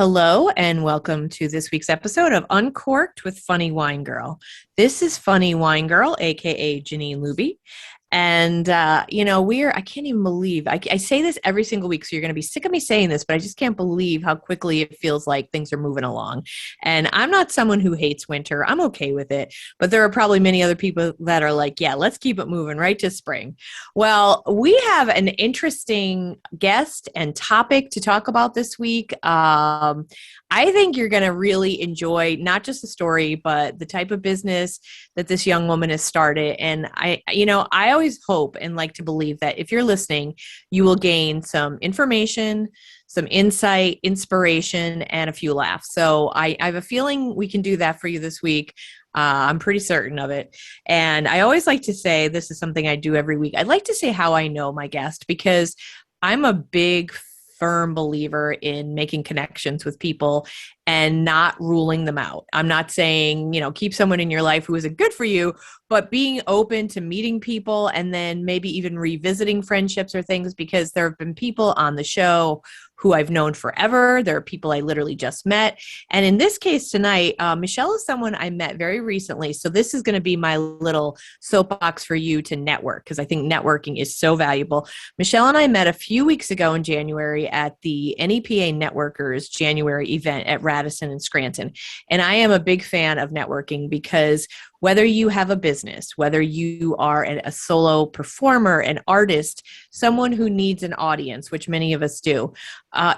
Hello, and welcome to this week's episode of Uncorked with Funny Wine Girl. This is Funny Wine Girl, aka Janine Luby. And, I can't even believe, I say this every single week, so you're going to be sick of me saying this, but I just can't believe how quickly it feels like things are moving along. And I'm not someone who hates winter. I'm okay with it. But there are probably many other people that are like, yeah, let's keep it moving right to spring. Well, we have an interesting guest and topic to talk about this week. I think you're going to really enjoy not just the story, but the type of business that this young woman has started. And I always hope and like to believe that if you're listening, you will gain some information, some insight, inspiration, and a few laughs. So I have a feeling we can do that for you this week. I'm pretty certain of it. And I always like to say, this is something I do every week. I'd like to say how I know my guest, because I'm a big firm believer in making connections with people and not ruling them out. I'm not saying, keep someone in your life who isn't good for you, but being open to meeting people and then maybe even revisiting friendships or things, because there have been people on the show who I've known forever. There are people I literally just met. And in this case tonight, Michelle is someone I met very recently. So this is going to be my little soapbox for you to network, because I think networking is so valuable. Michelle and I met a few weeks ago in January at the NEPA Networkers January event at Radisson and Scranton. And I am a big fan of networking, because whether you have a business, whether you are a solo performer, an artist, someone who needs an audience, which many of us do,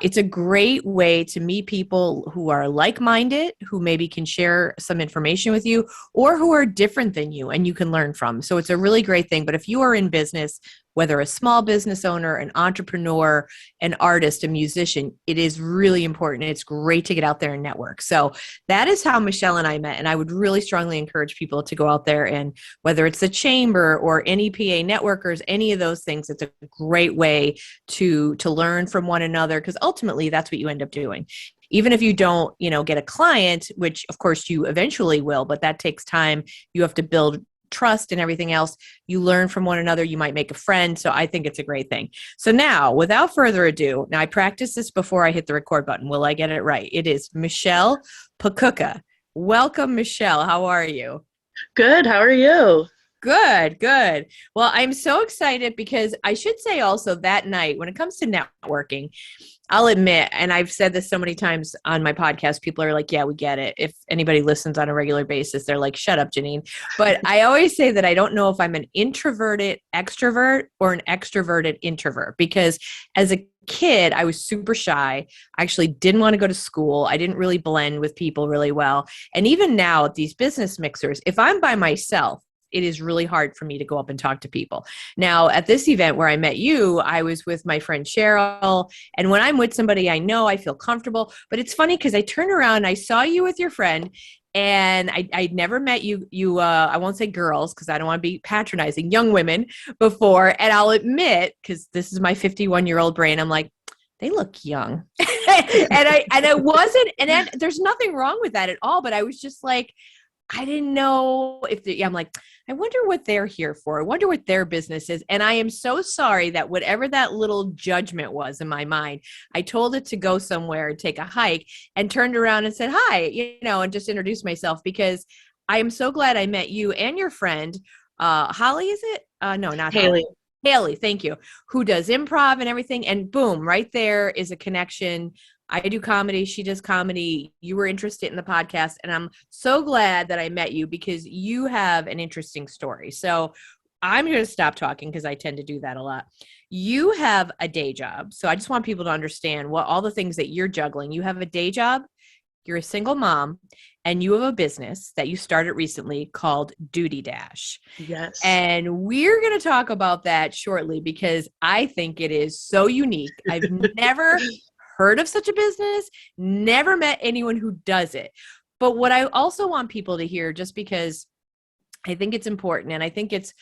it's a great way to meet people who are like-minded, who maybe can share some information with you, or who are different than you and you can learn from. So it's a really great thing. But if you are in business, whether a small business owner, an entrepreneur, an artist, a musician, it is really important. It's great to get out there and network. So that is how Michelle and I met. And I would really strongly encourage people to go out there, and whether it's the chamber or NEPA networkers, any of those things, it's a great way to learn from one another, because ultimately that's what you end up doing. Even if you don't, get a client, which of course you eventually will, but that takes time. You have to build trust and everything else. You learn from one another. You might make a friend. So I think it's a great thing. So now, without further ado, now I practiced this before I hit the record button. Will I get it right? It is Michelle Pakutka. Welcome, Michelle. How are you? Good. How are you? Good, good. Well, I'm so excited, because I should say also that night, when it comes to networking, I'll admit, and I've said this so many times on my podcast, people are like, yeah, we get it. If anybody listens on a regular basis, they're like, shut up, Janine. But I always say that I don't know if I'm an introverted extrovert or an extroverted introvert, because as a kid, I was super shy. I actually didn't want to go to school. I didn't really blend with people really well. And even now at these business mixers, if I'm by myself, it is really hard for me to go up and talk to people. Now, at this event where I met you, I was with my friend Cheryl. And when I'm with somebody I know, I feel comfortable. But it's funny, because I turned around and I saw you with your friend, and I'd never met you, I won't say girls, because I don't want to be patronizing, young women before. And I'll admit, because this is my 51-year-old brain, I'm like, they look young. and I wasn't, and there's nothing wrong with that at all. But I was just like, I didn't know if I'm like, I wonder what they're here for. I wonder what their business is. And I am so sorry that whatever that little judgment was in my mind, I told it to go somewhere and take a hike, and turned around and said, hi, and just introduced myself, because I am so glad I met you and your friend, Holly, is it? No, not Haley. Holly. Haley, thank you, who does improv and everything. And boom, right there is a connection. I do comedy. She does comedy. You were interested in the podcast. And I'm so glad that I met you, because you have an interesting story. So I'm going to stop talking, because I tend to do that a lot. You have a day job. So I just want people to understand what all the things that you're juggling. You have a day job. You're a single mom, and you have a business that you started recently called Doody Dash. Yes. And we're going to talk about that shortly, because I think it is so unique. I've never heard of such a business, never met anyone who does it. But what I also want people to hear, just because I think it's important, and I think it's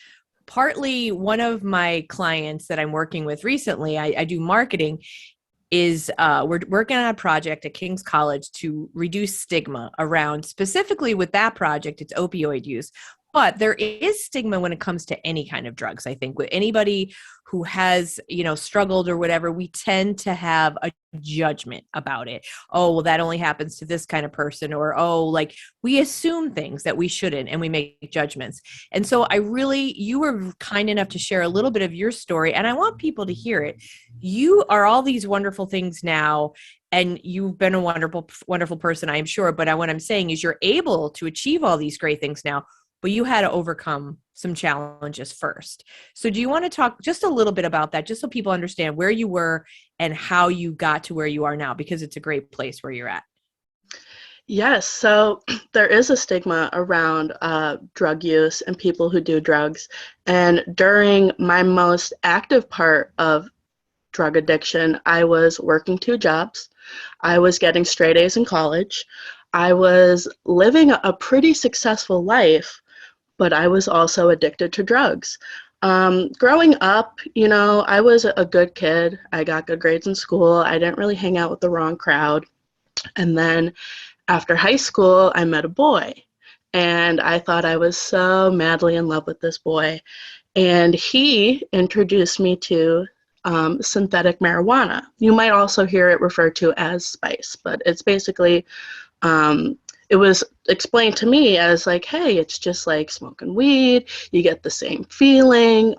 partly one of my clients that I'm working with recently, I do marketing, is we're working on a project at King's College to reduce stigma around, specifically with that project, it's opioid use. But there is stigma when it comes to any kind of drugs. I think with anybody who has, struggled or whatever, we tend to have a judgment about it. Oh, well, that only happens to this kind of person, or, oh, like we assume things that we shouldn't and we make judgments. And so you were kind enough to share a little bit of your story, and I want people to hear it. You are all these wonderful things now, and you've been a wonderful, wonderful person, I'm sure. But what I'm saying is you're able to achieve all these great things now, but you had to overcome some challenges first. So do you want to talk just a little bit about that, just so people understand where you were and how you got to where you are now, because it's a great place where you're at? Yes, so there is a stigma around drug use and people who do drugs. And during my most active part of drug addiction, I was working 2 jobs. I was getting straight A's in college. I was living a pretty successful life, but I was also addicted to drugs. Growing up, I was a good kid. I got good grades in school. I didn't really hang out with the wrong crowd. And then after high school, I met a boy. And I thought I was so madly in love with this boy. And he introduced me to synthetic marijuana. You might also hear it referred to as spice, but it's basically it was explained to me as like, hey, it's just like smoking weed. You get the same feeling,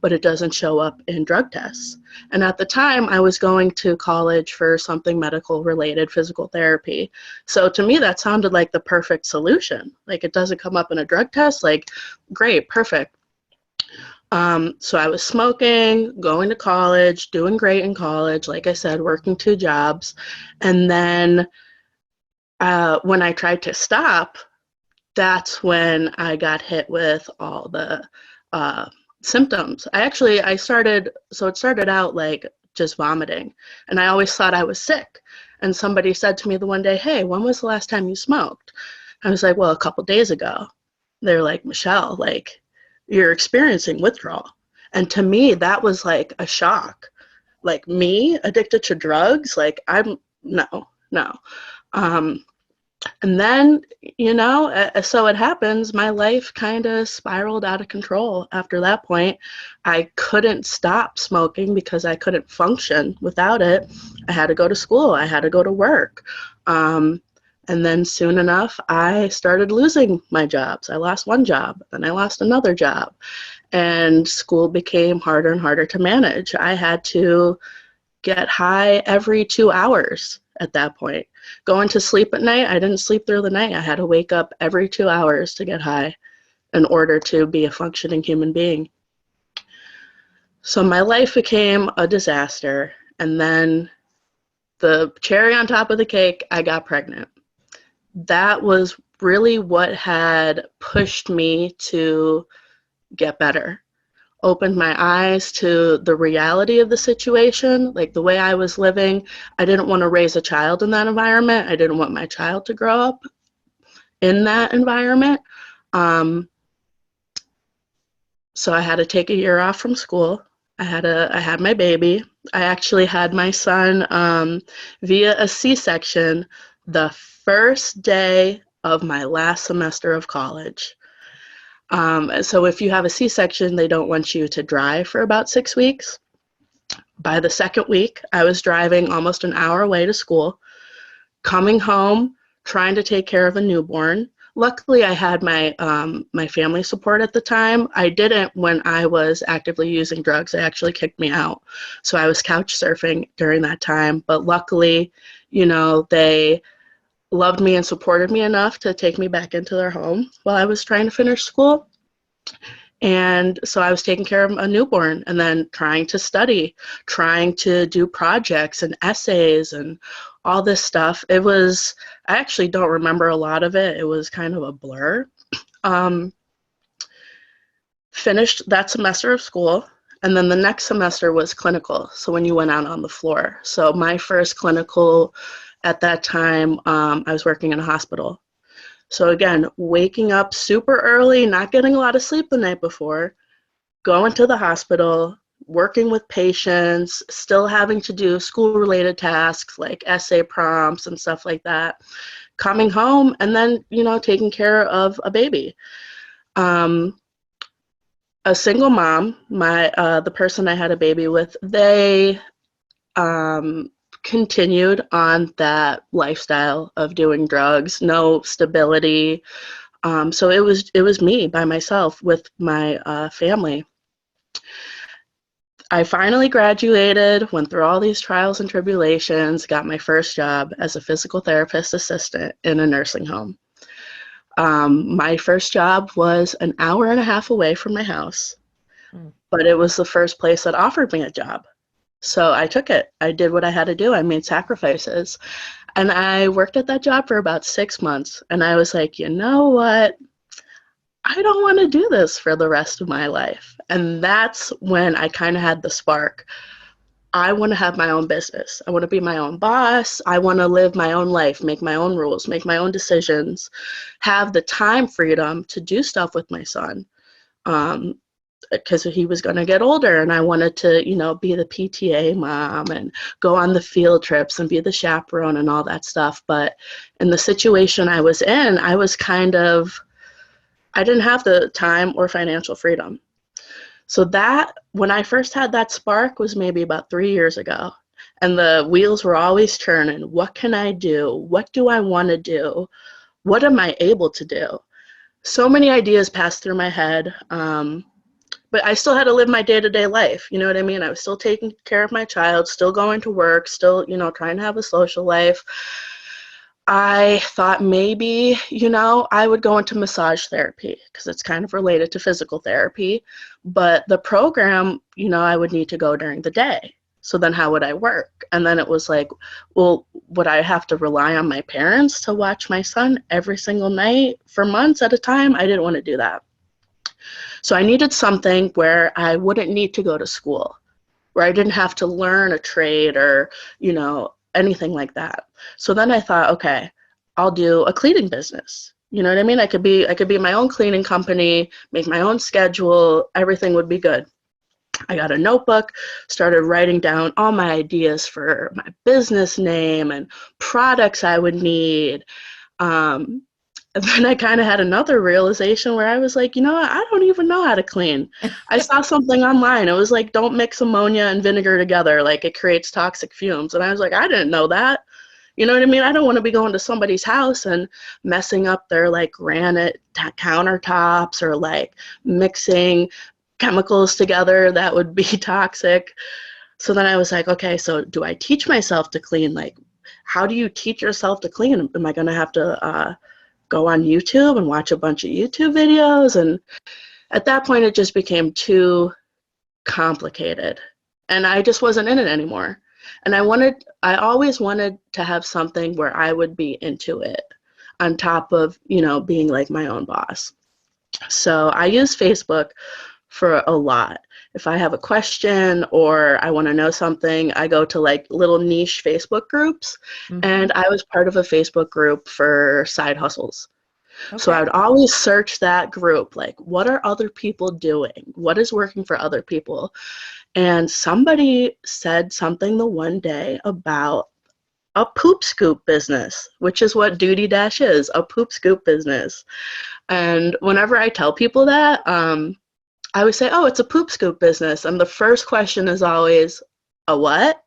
but it doesn't show up in drug tests. And at the time, I was going to college for something medical related, physical therapy. So to me, that sounded like the perfect solution. Like, it doesn't come up in a drug test. Like, great, perfect. So I was smoking, going to college, doing great in college. Like I said, working 2 jobs. And then when I tried to stop, that's when I got hit with all the symptoms. It started out like just vomiting, and I always thought I was sick. And somebody said to me the one day, hey, when was the last time you smoked? I was like, well, a couple days ago. They're like, Michelle, like, you're experiencing withdrawal. And to me, that was like a shock. Like, me addicted to drugs? Like, no. And then, so it happens, my life kind of spiraled out of control after that point. I couldn't stop smoking because I couldn't function without it. I had to go to school. I had to go to work. And then soon enough, I started losing my jobs. I lost one job, then I lost another job. And school became harder and harder to manage. I had to get high every 2 hours at that point. Going to sleep at night, I didn't sleep through the night. I had to wake up every 2 hours to get high in order to be a functioning human being. So my life became a disaster. And then the cherry on top of the cake, I got pregnant. That was really what had pushed me to get better. Opened my eyes to the reality of the situation, like the way I was living. I didn't want to raise a child in that environment. I didn't want my child to grow up in that environment. So I had to take a year off from school. I had my baby. I actually had my son via a C-section the first day of my last semester of college. So if you have a C-section, they don't want you to drive for about 6 weeks. By the second week, I was driving almost an hour away to school, coming home, trying to take care of a newborn. Luckily, I had my family support at the time. I didn't when I was actively using drugs. They actually kicked me out. So I was couch surfing during that time. But luckily, they loved me and supported me enough to take me back into their home while I was trying to finish school. And so I was taking care of a newborn and then trying to study, trying to do projects and essays and all this stuff. I actually don't remember a lot of it. It was kind of a blur. Finished that semester of school. And then the next semester was clinical. So when you went out on the floor. So my first clinical at that time, I was working in a hospital. So again, waking up super early, not getting a lot of sleep the night before, going to the hospital, working with patients, still having to do school-related tasks like essay prompts and stuff like that, coming home, and then, taking care of a baby. Um, a single mom, the person I had a baby with, they um, continued on that lifestyle of doing drugs, no stability. So it was me by myself with my family. I finally graduated, went through all these trials and tribulations, got my first job as a physical therapist assistant in a nursing home. My first job was an hour and a half away from my house, Mm. but it was the first place that offered me a job. So I took it. I did what I had to do. I made sacrifices. And I worked at that job for about 6 months. And I was like, you know what? I don't want to do this for the rest of my life. And that's when I kind of had the spark. I want to have my own business. I want to be my own boss. I want to live my own life, make my own rules, make my own decisions, have the time freedom to do stuff with my son. Because he was going to get older and I wanted to, be the PTA mom and go on the field trips and be the chaperone and all that stuff. But in the situation I was in, I didn't have the time or financial freedom. So that, when I first had that spark was maybe about 3 years ago. And the wheels were always turning. What can I do? What do I want to do? What am I able to do? So many ideas passed through my head. But I still had to live my day-to-day life. You know what I mean? I was still taking care of my child, still going to work, still, trying to have a social life. I thought maybe, I would go into massage therapy because it's kind of related to physical therapy. But the program, I would need to go during the day. So then how would I work? And then it was like, well, would I have to rely on my parents to watch my son every single night for months at a time? I didn't want to do that. So I needed something where I wouldn't need to go to school, where I didn't have to learn a trade or, anything like that. So then I thought, okay, I'll do a cleaning business. You know what I mean? I could be my own cleaning company, make my own schedule, everything would be good. I got a notebook, started writing down all my ideas for my business name and products I would need. Um, and then I kind of had another realization where I was like, you know what? I don't even know how to clean. I saw something online. It was like, don't mix ammonia and vinegar together. Like it creates toxic fumes. And I was like, I didn't know that. You know what I mean? I don't want to be going to somebody's house and messing up their like granite countertops or like mixing chemicals together that would be toxic. So then I was like, okay, so do I teach myself to clean? Like, how do you teach yourself to clean? Am I going to have to go on YouTube and watch a bunch of YouTube videos? And at that point, it just became too complicated. And I just wasn't in it anymore. And I always wanted to have something where I would be into it on top of, being like my own boss. So I use Facebook for a lot. If I have a question or I want to know something, I go to like little niche Facebook groups. Mm-hmm. And I was part of a Facebook group for side hustles. Okay. So I would always search that group, like what are other people doing? What is working for other people? And somebody said something the one day about a poop scoop business, which is what Doody Dash is, a poop scoop business. And whenever I tell people that, I would say, oh, it's a poop scoop business. And the first question is always, a what?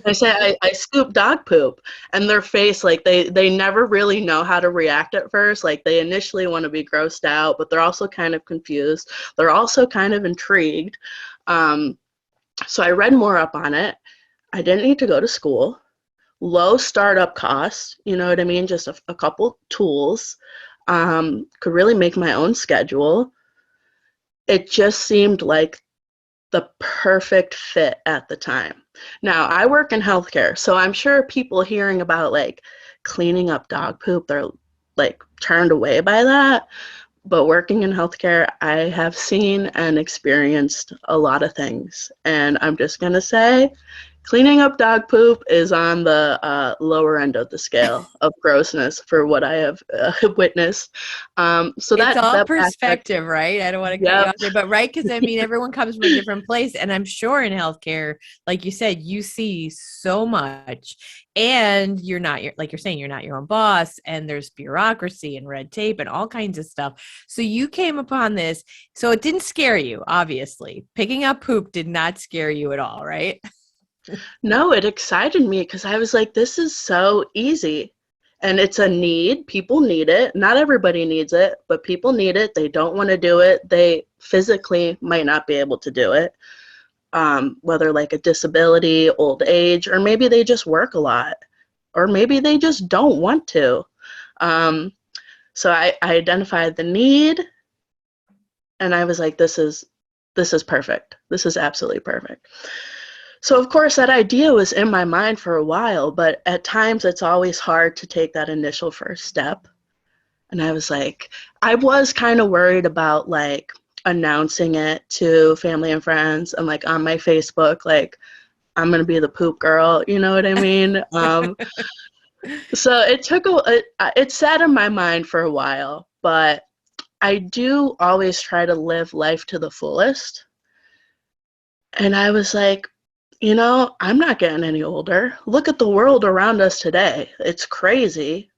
I say, I scoop dog poop. And their face, like, they never really know how to react at first. Like, they initially want to be grossed out, but they're also kind of confused. They're also kind of intrigued. So I read more up on it. I didn't need to go to school. Low startup costs, you know what I mean? Just a couple tools. Could really make my own schedule. It just seemed like the perfect fit at the time. Now, I work in healthcare, so I'm sure people hearing about like cleaning up dog poop, they're like turned away by that. But working in healthcare, I have seen and experienced a lot of things. And I'm just going to say, Cleaning up dog poop is on the lower end of the scale of grossness for what I have witnessed. So It's all that aspect, perspective, right? I don't want to cut you yep, off there, but right, because I mean, everyone comes from a different place, and I'm sure in healthcare, like you said, you see so much, and you're not your, like you're saying, you're not your own boss, and there's bureaucracy and red tape and all kinds of stuff. So you came upon this, so it didn't scare you, obviously. Picking up poop did not scare you at all, right? no, it excited me because I was like, this is so easy. And it's a need. People need it. Not everybody needs it, but people need it. They don't want to do it. They physically might not be able to do it, whether like a disability, old age, or maybe they just work a lot, or maybe they just don't want to. Um, so I identified the need, and I was like, this is perfect. This is absolutely perfect. So of course that idea was in my mind for a while, but at times it's always hard to take that initial first step. And I was like, I was kind of worried about like announcing it to family and friends and like on my Facebook, like I'm gonna be the poop girl, you know what I mean? So it sat in my mind for a while, but I do always try to live life to the fullest. And I was like, I'm not getting any older. Look at the world around us today. It's crazy.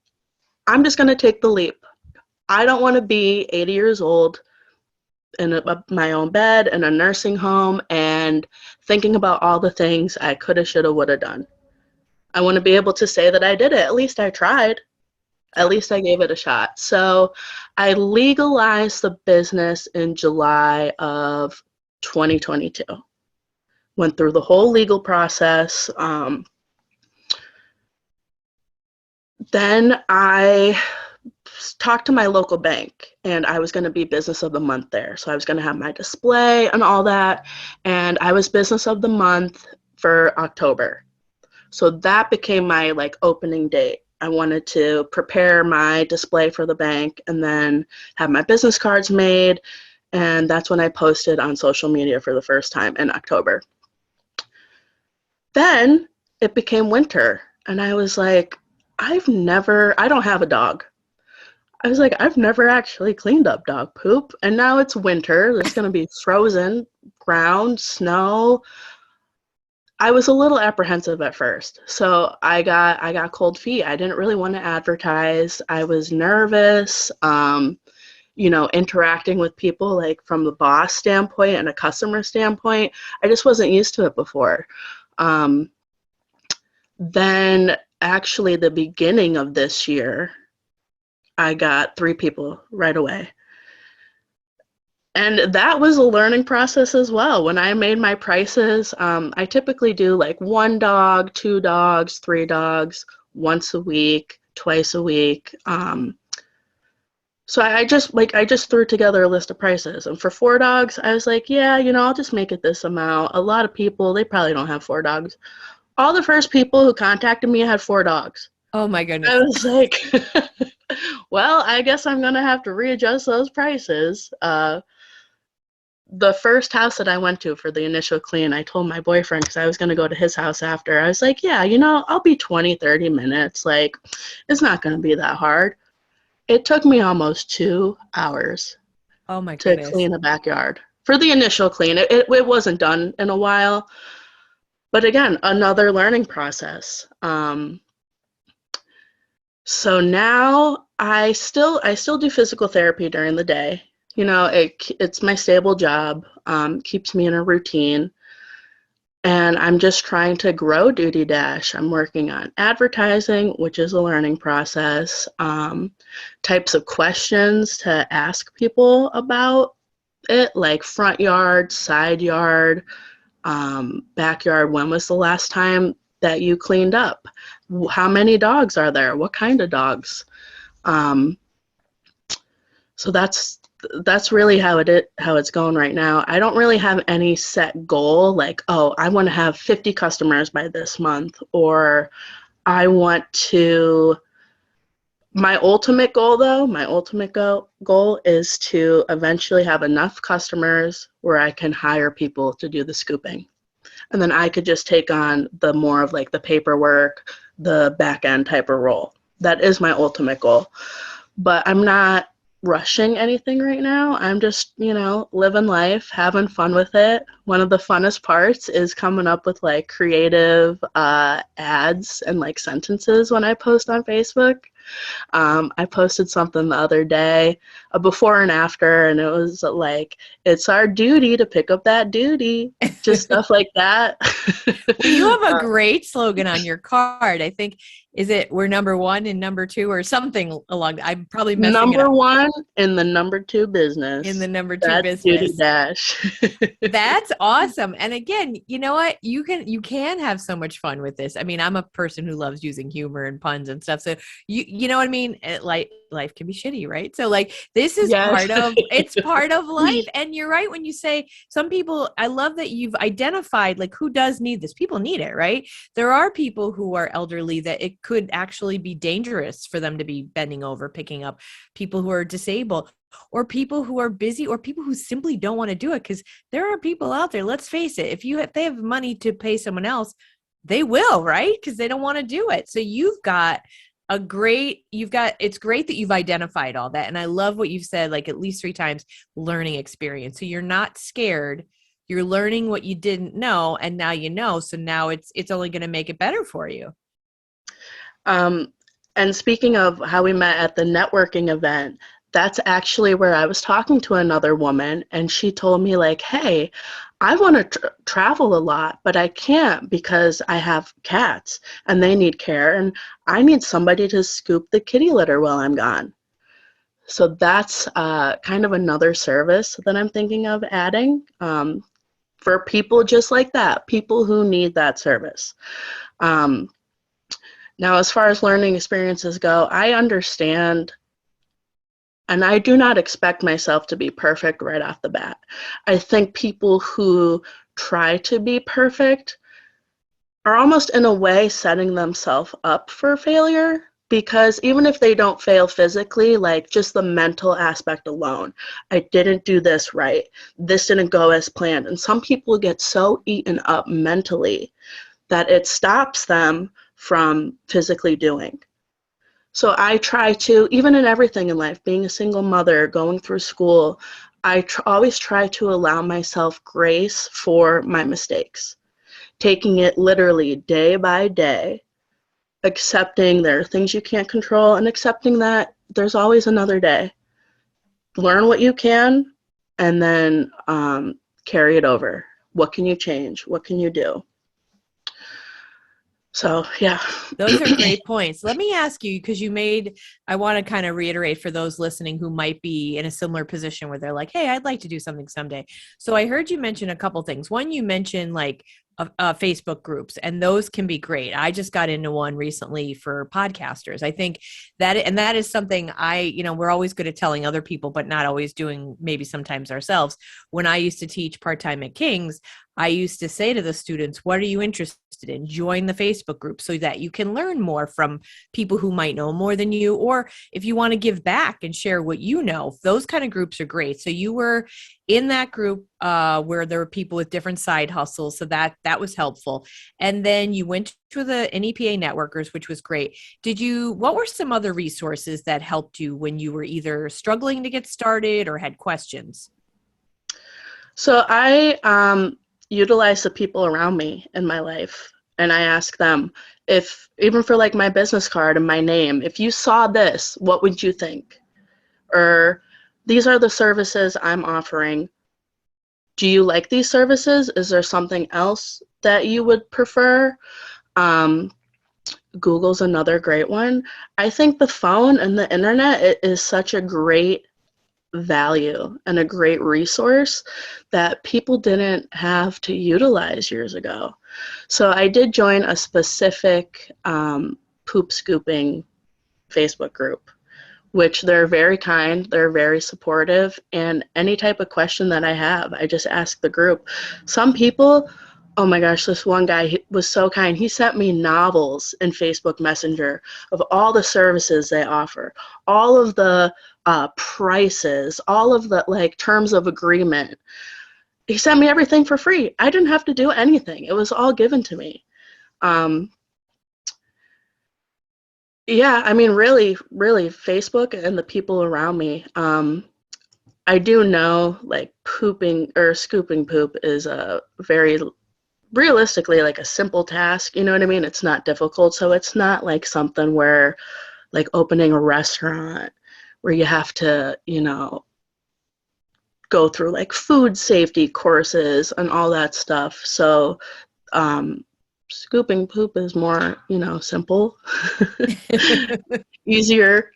I'm just going to take the leap. I don't want to be 80 years old in my own bed in a nursing home and thinking about all the things I coulda, shoulda, woulda done. I want to be able to say that I did it. At least I tried. At Yeah. least I gave it a shot. So I legalized the business in July of 2022. Went through the whole legal process. Then I talked to my local bank, and I was going to be business of the month there. So I was going to have my display and all that. And I was business of the month for October. So that became my like opening date. I wanted to prepare my display for the bank and then have my business cards made. And that's when I posted on social media for the first time in October. Then it became winter, and I was like, I don't have a dog. I was like, I've never actually cleaned up dog poop. And now it's winter. There's going to be frozen ground, snow. I was a little apprehensive at first. So I got cold feet. I didn't really want to advertise. I was nervous, interacting with people like from the boss standpoint and a customer standpoint. I just wasn't used to it before. Um, then actually the beginning of this year, I got 3 people right away. And that was a learning process as well. When I made my prices, I typically do like 1 dog, 2 dogs, 3 dogs, once a week, twice a week. So I just threw together a list of prices. And for 4 dogs, I was like, yeah, I'll just make it this amount. A lot of people, they probably don't have 4 dogs. All the first people who contacted me had 4 dogs. Oh my I goodness. was like, well, I guess I'm going to have to readjust those prices. The first house that I went to for the initial clean, I told my boyfriend, because I was going to go to his house after, I was like, yeah, I'll be 20, 30 minutes. Like, it's not going to be that hard. It took me almost 2 hours Oh my to goodness. clean a backyard for the initial clean. It wasn't done in a while. But again, another learning process. So now I still do physical therapy during the day. It's my stable job, keeps me in a routine, and I'm just trying to grow Doody Dash. I'm working on advertising, which is a learning process, types of questions to ask people about it, like front yard, side yard, backyard. When was the last time that you cleaned up? How many dogs are there? What kind of dogs? Um, so that's really how it's going right now. I don't really have any set goal like, oh, I want to have 50 customers by this month, or I want to. My ultimate goal is to eventually have enough customers where I can hire people to do the scooping. and then I could just take on the more of like the paperwork, the back end type of role. That is my ultimate goal. But I'm not rushing anything right now. I'm just, living life, having fun with it. One of the funnest parts is coming up with like creative ads and like sentences when I post on Facebook. I posted something the other day, a before and after, and it was like, it's our duty to pick up that duty, just stuff like that. Well, you have a great slogan on your card. I think, is it we're number one and number two or something along, I'm probably messing it Number up. one in the number two business. In the number two That's business. Doody Dash. That's awesome. And again, you know what? You can have so much fun with this. I mean, I'm a person who loves using humor and puns and stuff. So you know what I mean? Life can be shitty, right? So like this is Yes. it's part of life. And you're right when you say some people, I love that you've identified like who does need this. People need it, right? There are people who are elderly that it could actually be dangerous for them to be bending over, picking up, people who are disabled, or people who are busy, or people who simply don't want to do it, because there are people out there, let's face it, if they have money to pay someone else, they will, right? Because they don't want to do it. So it's great that you've identified all that. And I love what you've said, like at least 3 times, learning experience. So you're not scared, you're learning what you didn't know, and now you know. So now it's only going to make it better for you. And speaking of how we met at the networking event, that's actually where I was talking to another woman, and she told me like, hey, I want to travel a lot, but I can't because I have cats and they need care, and I need somebody to scoop the kitty litter while I'm gone. So that's kind of another service that I'm thinking of adding for people just like that, people who need that service. Now, as far as learning experiences go, I understand, and I do not expect myself to be perfect right off the bat. I think people who try to be perfect are almost in a way setting themselves up for failure, because even if they don't fail physically, like just the mental aspect alone, I didn't do this right, this didn't go as planned. And some people get so eaten up mentally that it stops them from physically doing. So I try to, even in everything in life, being a single mother, going through school, I always try to allow myself grace for my mistakes, taking it literally day by day, accepting there are things you can't control, and accepting that there's always another day. Learn what you can, and then carry it over. What can you change? What can you do? So, yeah. Those are great points. Let me ask you, because I want to kind of reiterate for those listening who might be in a similar position where they're like, hey, I'd like to do something someday. So I heard you mention a couple things. One, you mentioned like Facebook groups, and those can be great. I just got into one recently for podcasters. I think that is something we're always good at telling other people, but not always doing maybe sometimes ourselves. When I used to teach part-time at King's, I used to say to the students, what are you interested in? Join the Facebook group so that you can learn more from people who might know more than you, or if you want to give back and share what you know, those kind of groups are great. So you were in that group where there were people with different side hustles. So that was helpful. And then you went to the NEPA networkers, which was great. What were some other resources that helped you when you were either struggling to get started or had questions? So I utilize the people around me in my life, and I ask them, if even for like my business card and my name, if you saw this, what would you think? Or these are the services I'm offering. Do you like these services? Is there something else that you would prefer? Google's another great one. I think the phone and the internet is such a great value and a great resource that people didn't have to utilize years ago. So I did join a specific poop scooping Facebook group, which they're very kind, they're very supportive, and any type of question that I have, I just ask the group. Some people, oh my gosh, this one guy was so kind. He sent me novels in Facebook Messenger of all the services they offer, all of the prices, all of the like terms of agreement. he sent me everything for free. I didn't have to do anything. It was all given to me. Um, yeah, I mean, really, really, Facebook and the people around me. I do know like pooping or scooping poop is a very realistically like a simple task. You know what I mean? It's not difficult. So it's not like something where like opening a restaurant where you have to, go through like food safety courses and all that stuff. So um, scooping poop is more, simple, easier.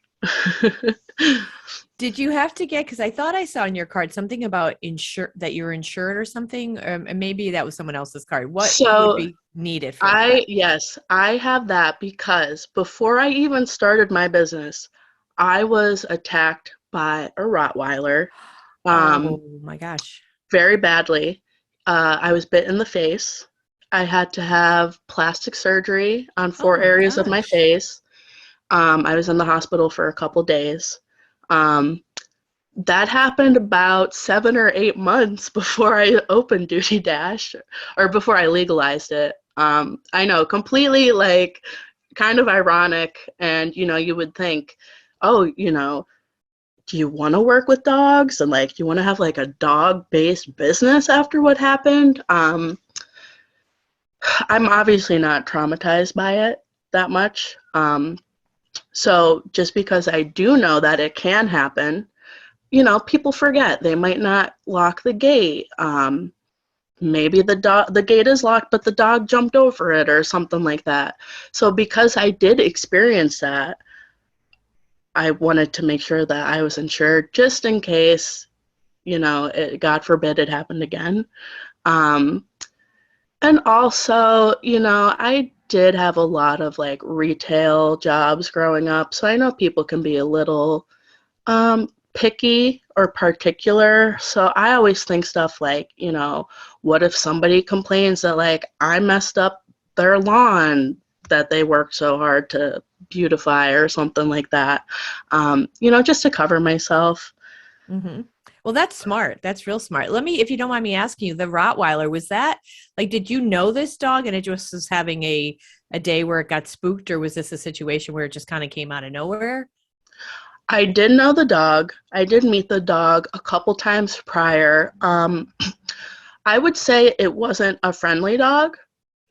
Did you have to get, because I thought I saw on your card something about insure that you're insured or something, and maybe that was someone else's card. What would So be needed for that? yes, I have that because before I even started my business, I was attacked by a Rottweiler, um, Oh my gosh. very badly. I was bit in the face. I had to have plastic surgery on Oh four my areas of my gosh. face. I was in the hospital for a couple days. Um, that happened about 7 or 8 months before I opened Doody Dash, or before I legalized it. I know, completely like kind of ironic, and you would think, oh, do you want to work with dogs and like you want to have like a dog-based business after what happened? I'm obviously not traumatized by it that much. So just because I do know that it can happen, people forget. They might not lock the gate. Maybe the gate is locked, but the dog jumped over it or something like that. So because I did experience that, I wanted to make sure that I was insured just in case, God forbid it happened again. Um, and also, I did have a lot of like retail jobs growing up, so I know people can be a little picky or particular. So I always think stuff like, what if somebody complains that like I messed up their lawn that they worked so hard to beautify or something like that, just to cover myself. Hmm. Well, that's smart. That's real smart. Let me, if you don't mind me asking you, the Rottweiler, was that like, did you know this dog and it just was having a day where it got spooked, or was this a situation where it just kind of came out of nowhere? I did know the dog. I did meet the dog a couple times prior. I would say it wasn't a friendly dog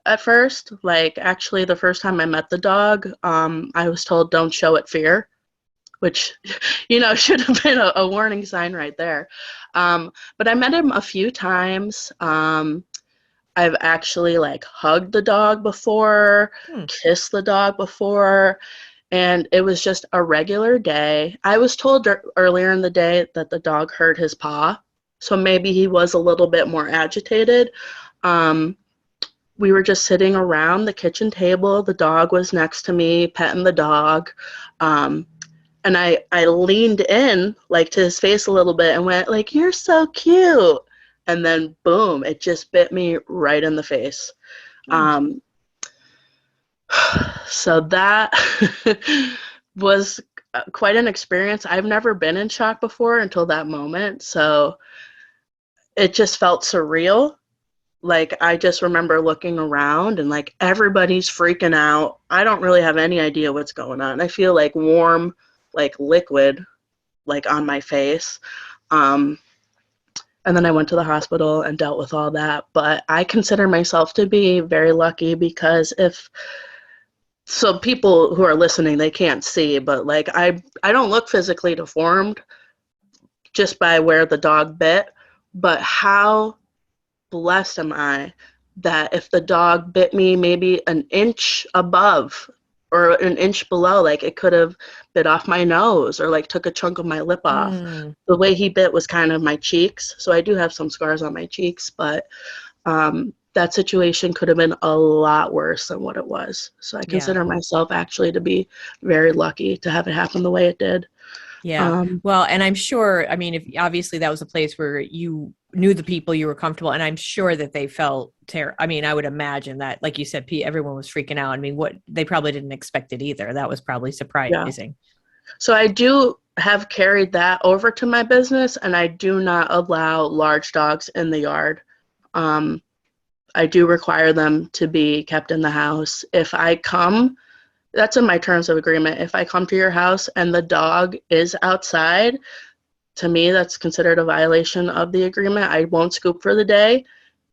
at first. Like, actually, the first time I met the dog, I was told don't show it fear, which, should have been a warning sign right there. But I met him a few times. I've actually like hugged the dog before, Hmm. kissed the dog before, and it was just a regular day. I was told earlier in the day that the dog hurt his paw, so maybe he was a little bit more agitated. Um, we were just sitting around the kitchen table. The dog was next to me, petting the dog. Um, and I leaned in like to his face a little bit and went like, "You're so cute." And then boom, it just bit me right in the face. Hmm. Um, so that was quite an experience. I've never been in shock before until that moment. So it just felt surreal. Like I just remember looking around and like everybody's freaking out. I don't really have any idea what's going on. I feel like warm, like liquid, like on my face. Um, and then I went to the hospital and dealt with all that. But I consider myself to be very lucky because if so people who are listening, they can't see, but like I don't look physically deformed just by where the dog bit, but how blessed am I that if the dog bit me maybe an inch above or an inch below, like it could have bit off my nose or like took a chunk of my lip off. Hmm. The way he bit was kind of my cheeks, so I do have some scars on my cheeks, but that situation could have been a lot worse than what it was. So I Yeah. consider myself actually to be very lucky to have it happen the way it did. Yeah. Um, Well, and I'm sure, I mean, if obviously that was a place where you knew the people, you were comfortable, and I'm sure that they felt I mean, I would imagine that, like you said, everyone was freaking out. I mean, what they probably didn't expect it either. That was probably yeah. surprising. So I do. have carried that over to my business, and I do not allow large dogs in the yard. Um, I do require them to be kept in the house. If I come, that's in my terms of agreement. If I come to your house and the dog is outside, to me, that's considered a violation of the agreement. I won't scoop for the day.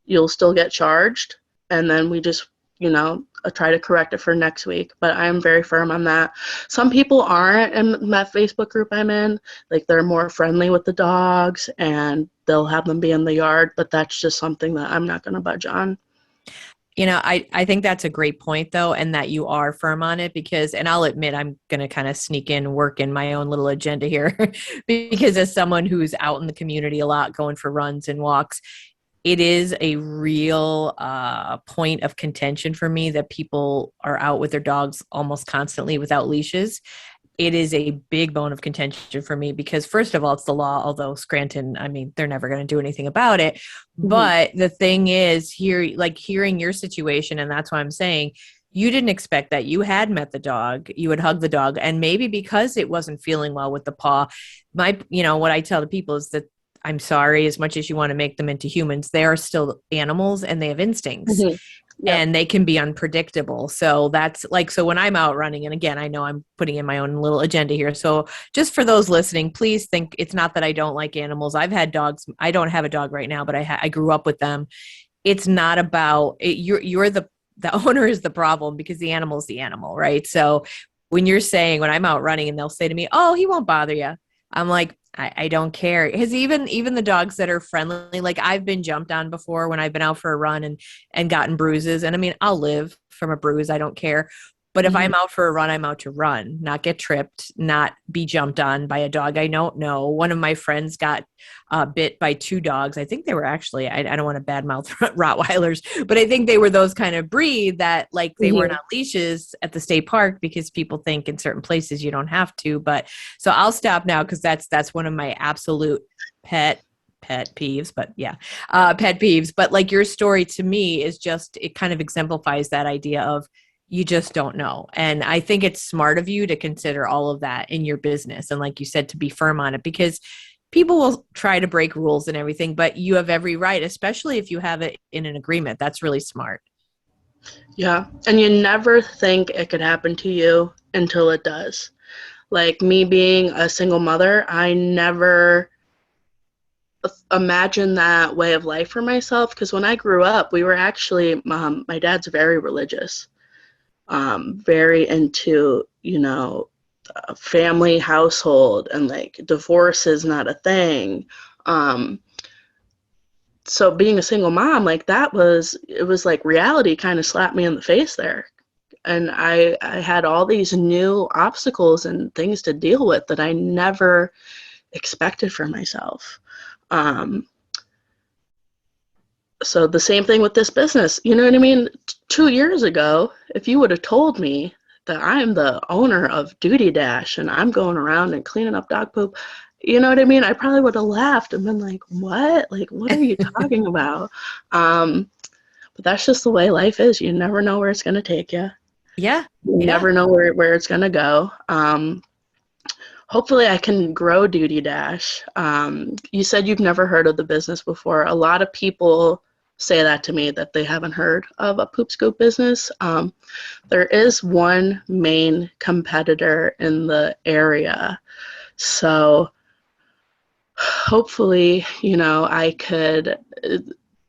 You'll still get charged. And then we just, try to correct it for next week. But I'm very firm on that. Some people aren't in that Facebook group I'm in. Like, they're more friendly with the dogs and they'll have them be in the yard. But that's just something that I'm not going to budge on. I think that's a great point though, and that you are firm on it because, and I'll admit, I'm going to kind of sneak in, work in my own little agenda here because as someone who's out in the community a lot, going for runs and walks, it is a real point of contention for me that people are out with their dogs almost constantly without leashes. It is a big bone of contention for me because first of all, it's the law, although Scranton, I mean, they're never going to do anything about it. But the thing is here, like hearing your situation, and that's why I'm saying you didn't expect that. You had met the dog, you had hugged the dog, and maybe because it wasn't feeling well with the paw, what I tell the people is that I'm sorry, as much as you want to make them into humans, they are still animals and they have instincts. Mm-hmm. Yep. And they can be unpredictable. So that's like, so when I'm out running, and again, I know I'm putting in my own little agenda here. So just for those listening, please think it's not that I don't like animals. I've had dogs. I don't have a dog right now, but I grew up with them. It's not about it, you're the owner is the problem because the animal is the animal, right? So when you're saying, when I'm out running and they'll say to me, oh, he won't bother you. I'm like, I don't care. Because even the dogs that are friendly, like I've been jumped on before when I've been out for a run and gotten bruises. And I mean, I'll live from a bruise. I don't care. But if I'm out for a run, I'm out to run, not get tripped, not be jumped on by a dog I don't know. One of my friends got bit by two dogs. I think they were actually, I don't want to badmouth Rottweilers, but I think they were those kind of breed that like they weren't on leashes at the state park because people think in certain places you don't have to. But so I'll stop now because that's one of my absolute pet peeves, but yeah, pet peeves. But like your story to me is just, it kind of exemplifies that idea of, you just don't know. And I think it's smart of you to consider all of that in your business. And like you said, to be firm on it because people will try to break rules and everything, but you have every right, especially if you have it in an agreement. That's really smart. Yeah. And you never think it could happen to you until it does. Like me being a single mother, I never imagined that way of life for myself. Because when I grew up, we were actually, my dad's very religious. Very into, family household and like divorce is not a thing. So being a single mom, like it was like reality kind of slapped me in the face there. And I had all these new obstacles and things to deal with that I never expected for myself. So the same thing with this business, you know what I mean? 2 years ago, if you would have told me that I'm the owner of Doody Dash and I'm going around and cleaning up dog poop, you know what I mean? I probably would have laughed and been like, what? Like, what are you talking about? But that's just the way life is. You never know where it's going to take you. Yeah. You never know where it's going to go. Hopefully I can grow Doody Dash. You said you've never heard of the business before. A lot of people say that to me, that they haven't heard of a poop scoop business. There is one main competitor in the area. So hopefully, I could,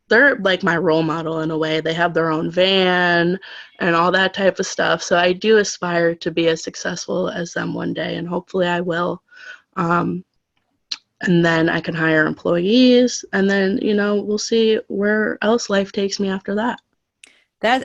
they're like my role model in a way. They have their own van and all that type of stuff. So I do aspire to be as successful as them one day, and hopefully I will. And then I can hire employees, and then, we'll see where else life takes me after that.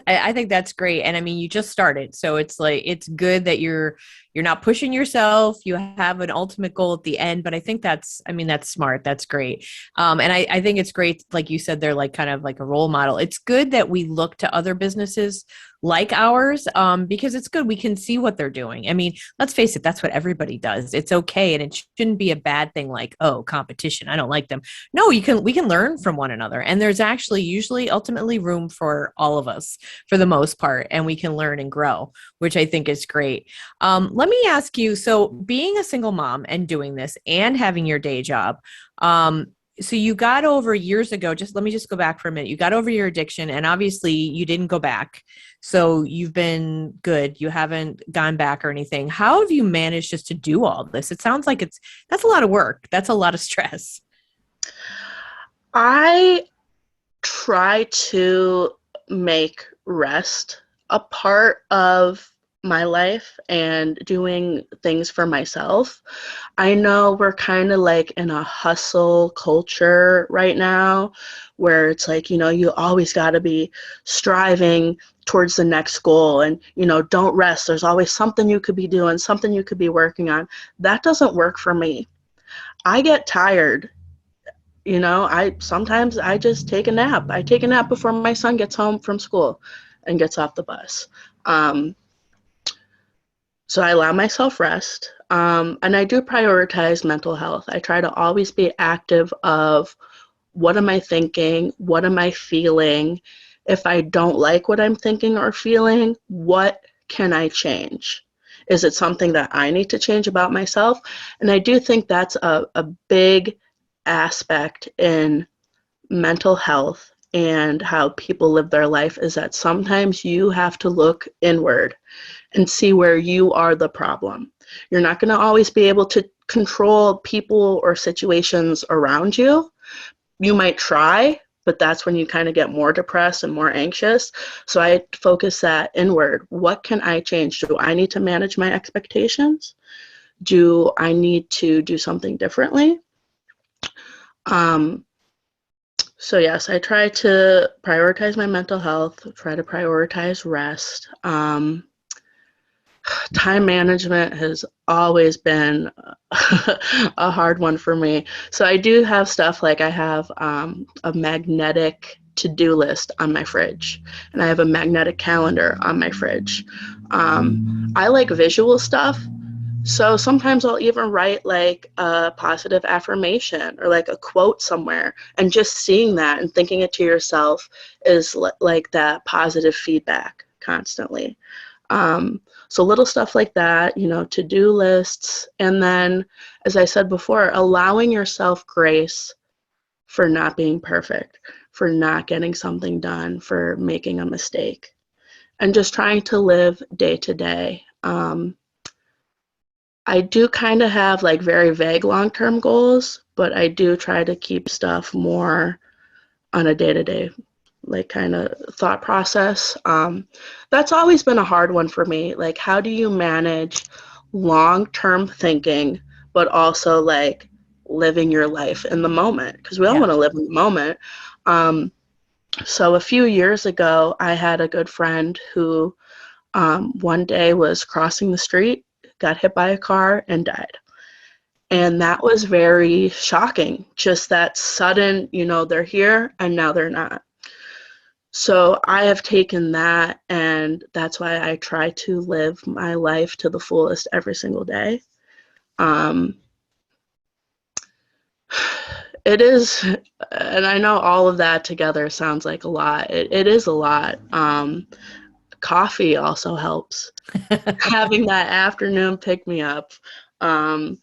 I think that's great. And I mean, you just started. So it's like, it's good that you're not pushing yourself. You have an ultimate goal at the end, but I think that's smart. That's great. And I think it's great. Like you said, they're like kind of like a role model. It's good that we look to other businesses like ours, because it's good. We can see what they're doing. I mean, let's face it, that's what everybody does. It's okay. And it shouldn't be a bad thing like, oh, competition, I don't like them. No, we can learn from one another. And there's actually usually ultimately room for all of us for the most part. And we can learn and grow, which I think is great. Let's let me ask you, so being a single mom and doing this and having your day job, so you got over years ago, just let me just go back for a minute. You got over your addiction and obviously you didn't go back. So you've been good. You haven't gone back or anything. How have you managed just to do all this? It sounds like that's a lot of work. That's a lot of stress. I try to make rest a part of my life and doing things for myself. I know we're kind of like in a hustle culture right now where it's like, you always got to be striving towards the next goal and, don't rest. There's always something you could be doing, something you could be working on. That doesn't work for me. I get tired. Sometimes I just take a nap. I take a nap before my son gets home from school and gets off the bus. So I allow myself rest. And I do prioritize mental health. I try to always be active of what am I thinking? What am I feeling? If I don't like what I'm thinking or feeling, what can I change? Is it something that I need to change about myself? And I do think that's a big aspect in mental health and how people live their life is that sometimes you have to look inward and see where you are the problem. You're not going to always be able to control people or situations around you. You might try, but that's when you kind of get more depressed and more anxious. So I focus that inward. What can I change? Do I need to manage my expectations? Do I need to do something differently? So yes, I try to prioritize my mental health, try to prioritize rest. Time management has always been a hard one for me. So I do have stuff like I have a magnetic to-do list on my fridge, and I have a magnetic calendar on my fridge. I like visual stuff, so sometimes I'll even write like a positive affirmation or like a quote somewhere, and just seeing that and thinking it to yourself is like that positive feedback constantly. So little stuff like that, to-do lists. And then, as I said before, allowing yourself grace for not being perfect, for not getting something done, for making a mistake, and just trying to live day to day. I do kind of have like very vague long-term goals, but I do try to keep stuff more on a day-to-day like kind of thought process. That's always been a hard one for me. Like, how do you manage long-term thinking, but also like living your life in the moment? Because we all want to live in the moment. So a few years ago, I had a good friend who one day was crossing the street, got hit by a car, and died. And that was very shocking. Just that sudden, they're here and now they're not. So I have taken that, and that's why I try to live my life to the fullest every single day. It is, and I know all of that together sounds like a lot. It is a lot. Coffee also helps. Having that afternoon pick me up. Trying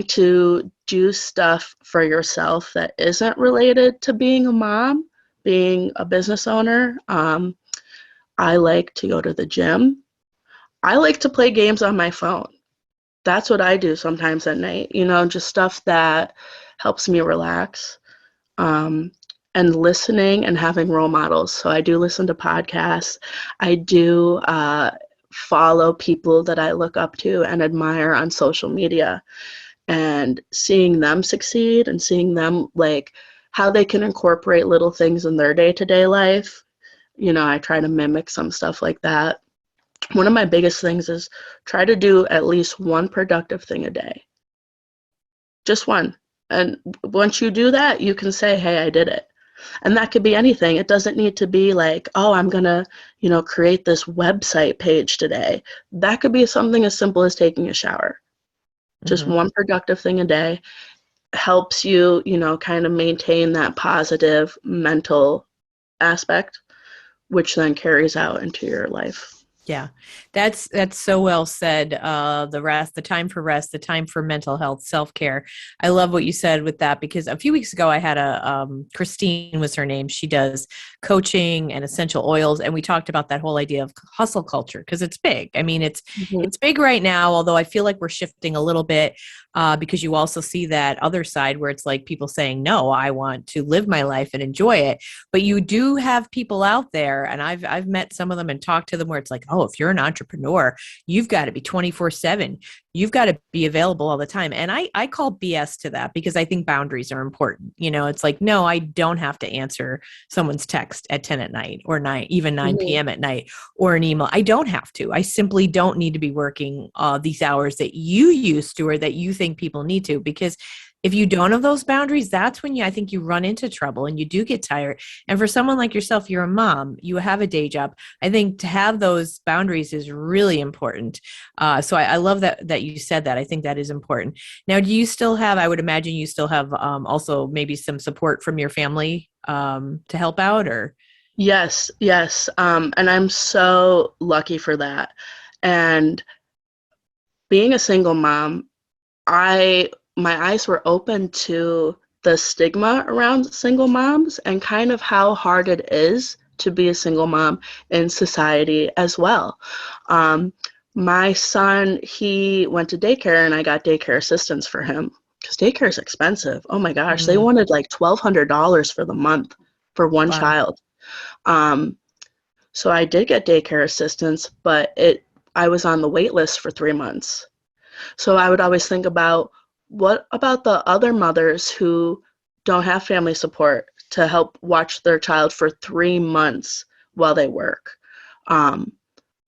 to do stuff for yourself that isn't related to being a mom, being a business owner. I like to go to the gym. I like to play games on my phone. That's what I do sometimes at night, just stuff that helps me relax. And listening and having role models. So I do listen to podcasts. I do follow people that I look up to and admire on social media, and seeing them succeed and seeing them like how they can incorporate little things in their day-to-day life. I try to mimic some stuff like that. One of my biggest things is try to do at least one productive thing a day. Just one. And once you do that, you can say, hey, I did it. And that could be anything. It doesn't need to be like, oh, I'm going to, create this website page today. That could be something as simple as taking a shower. Just one productive thing a day helps you, kind of maintain that positive mental aspect, which then carries out into your life. Yeah. That's so well said. The rest, the time for rest, the time for mental health, self care. I love what you said with that because a few weeks ago I had a Christine was her name. She does coaching and essential oils, and we talked about that whole idea of hustle culture because it's big. I mean, Hmm. it's big right now. Although I feel like we're shifting a little bit because you also see that other side where it's like people saying, "No, I want to live my life and enjoy it." But you do have people out there, and I've met some of them and talked to them where it's like, oh, if you're an entrepreneur, you've got to be 24/7. You've got to be available all the time. And I call BS to that because I think boundaries are important. It's like, no, I don't have to answer someone's text at 10 at night or 9, even 9 Hmm. p.m. at night, or an email. I don't have to. I simply don't need to be working these hours that you used to or that you think people need to, because if you don't have those boundaries, that's when I think you run into trouble and you do get tired. And for someone like yourself, you're a mom, you have a day job. I think to have those boundaries is really important. So I love that you said that. I think that is important. Now, do you still have? I would imagine you still have also maybe some support from your family to help out, or Yes, yes. And I'm so lucky for that. And being a single mom, I my eyes were open to the stigma around single moms and kind of how hard it is to be a single mom in society as well. Um, my son, he went to daycare and I got daycare assistance for him because daycare is expensive. Oh my gosh, they mm, wanted like $1,200 for the month for one wow. child. Um, so I did get daycare assistance, but I was on the wait list for 3 months. So I would always think about what about the other mothers who don't have family support to help watch their child for 3 months while they work? Um,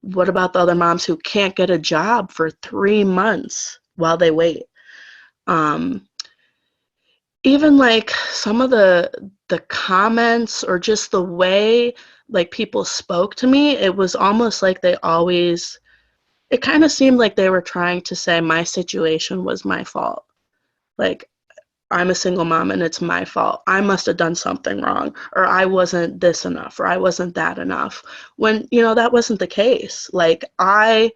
what about the other moms who can't get a job for 3 months while they wait? Um, Even like some of the comments or just the way like people spoke to me, it was almost like it kind of seemed like they were trying to say my situation was my fault. Like, I'm a single mom and it's my fault. I must have done something wrong, or I wasn't this enough, or I wasn't that enough. When, that wasn't the case. Like, I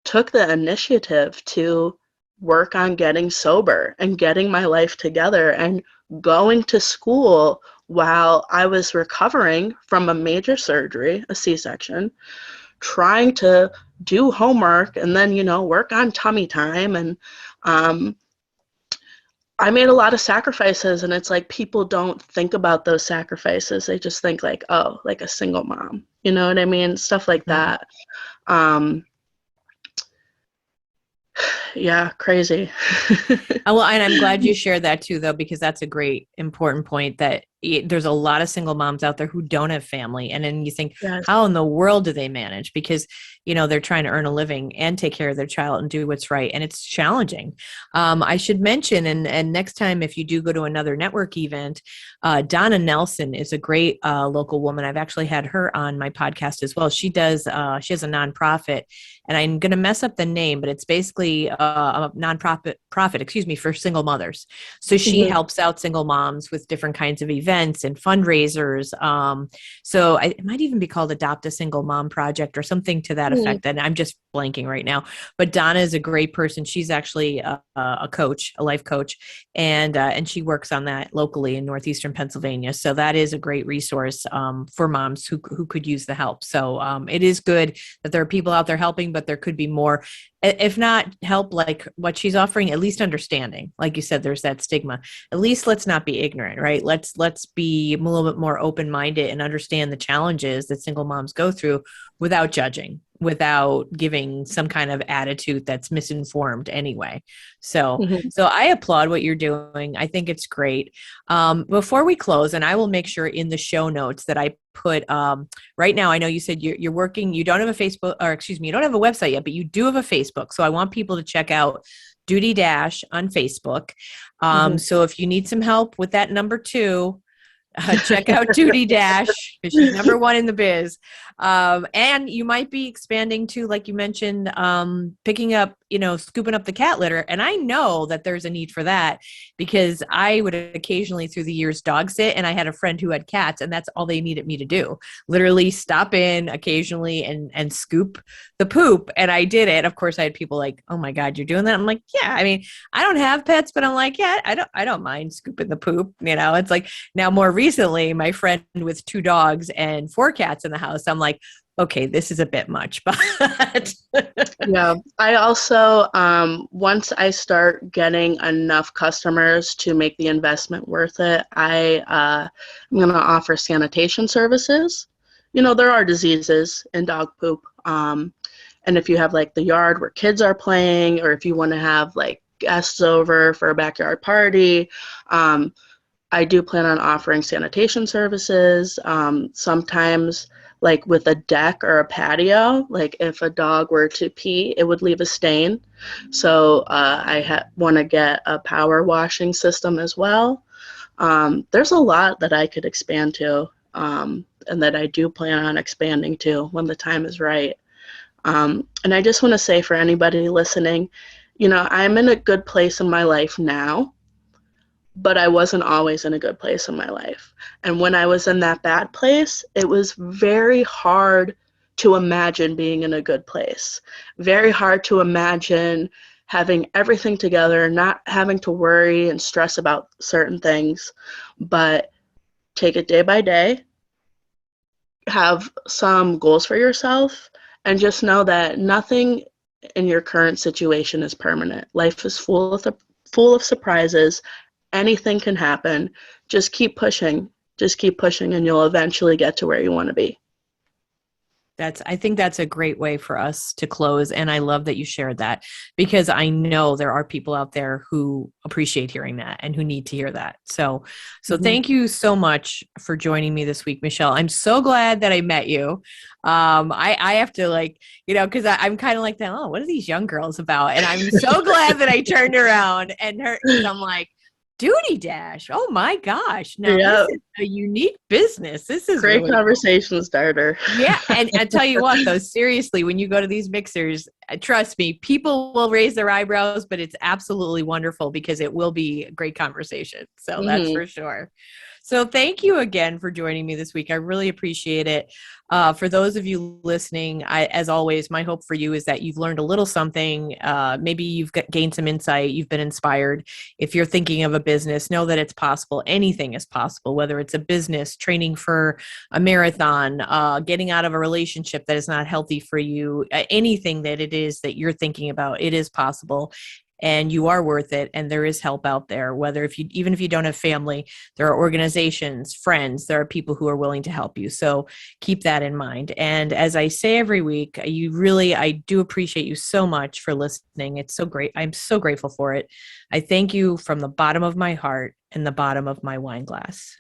took the initiative to work on getting sober and getting my life together and going to school while I was recovering from a major surgery, a C-section, trying to do homework and then, work on tummy time. And um, I made a lot of sacrifices, and it's like people don't think about those sacrifices. They just think like, oh, like a single mom. You know what I mean? Stuff like Mm. that. Um, yeah, crazy. Well, and I'm glad you shared that too, though, because that's a great, important point that there's a lot of single moms out there who don't have family. And then you think, Yes. how in the world do they manage? Because, they're trying to earn a living and take care of their child and do what's right. And it's challenging. I should mention, and next time, if you do go to another network event, Donna Nelson is a great local woman. I've actually had her on my podcast as well. She has a nonprofit, and I'm going to mess up the name, but it's basically a profit, excuse me, for single mothers. So she Mhm. helps out single moms with different kinds of events and fundraisers. So it might even be called Adopt a Single Mom Project or something to that Mm. effect. And I'm just blanking right now. But Donna is a great person. She's actually a coach, a life coach, and she works on that locally in northeastern Pennsylvania. So that is a great resource for moms who could use the help. So it is good that there are people out there helping, but there could be more, if not help like what she's offering, at least understanding. Like you said, there's that stigma. At least let's not be ignorant, right? Let's be a little bit more open-minded and understand the challenges that single moms go through without judging, without giving some kind of attitude that's misinformed anyway. So Mhm. so I applaud what you're doing. I think it's great. Before we close, and I will make sure in the show notes that I put right now, I know you said you're working, you don't have a Facebook, or excuse me, you don't have a website yet, but you do have a Facebook. So I want people to check out Doody Dash on Facebook. Mhm. So if you need some help with that number 2, check out Doody Dash because she's number 1 in the biz. And you might be expanding to, like you mentioned, picking up, scooping up the cat litter. And I know that there's a need for that because I would occasionally through the years dog sit, and I had a friend who had cats, and that's all they needed me to do. Literally stop in occasionally and scoop the poop. And I did it. Of course, I had people like, "Oh my God, you're doing that?" I'm like, "Yeah, I mean, I don't have pets, but I'm like, yeah, I don't mind scooping the poop." It's like now more recently, my friend with 2 dogs and 4 cats in the house, I'm like, okay, this is a bit much, but Yeah, I also, once I start getting enough customers to make the investment worth it, I'm going to offer sanitation services. There are diseases in dog poop. And if you have like the yard where kids are playing, or if you want to have like guests over for a backyard party, I do plan on offering sanitation services. Sometimes, like with a deck or a patio, like if a dog were to pee, it would leave a stain. So I want to get a power washing system as well. There's a lot that I could expand to, and that I do plan on expanding to when the time is right. And I just want to say for anybody listening, I'm in a good place in my life now, but I wasn't always in a good place in my life. And when I was in that bad place, it was very hard to imagine being in a good place. Very hard to imagine having everything together, not having to worry and stress about certain things, but take it day by day, have some goals for yourself, and just know that nothing in your current situation is permanent. Life is full of surprises. Anything can happen. Just keep pushing. Just keep pushing, and you'll eventually get to where you want to be. I think that's a great way for us to close. And I love that you shared that because I know there are people out there who appreciate hearing that and who need to hear that. So thank you so much for joining me this week, Michelle. I'm so glad that I met you. I have to cause I'm kind of like that. Oh, what are these young girls about? And I'm so glad that I turned around and her, cause I'm like, Doody Dash. Oh my gosh. Now Yeah, this is a unique business. This is great really conversation starter. yeah, and I tell you what, though, seriously, when you go to these mixers, trust me, people will raise their eyebrows, but it's absolutely wonderful because it will be a great conversation. So that's Hmm. for sure. So thank you again for joining me this week. I really appreciate it. For those of you listening, as always, my hope for you is that you've learned a little something. Maybe you've gained some insight. You've been inspired. If you're thinking of a business, know that it's possible. Anything is possible, whether it's a business, training for a marathon, getting out of a relationship that is not healthy for you, anything that it is that you're thinking about, it is possible. And you are worth it. And there is help out there, whether even if you don't have family, there are organizations, friends, there are people who are willing to help you. So keep that in mind. And as I say every week, I do appreciate you so much for listening. It's so great. I'm so grateful for it. I thank you from the bottom of my heart and the bottom of my wine glass.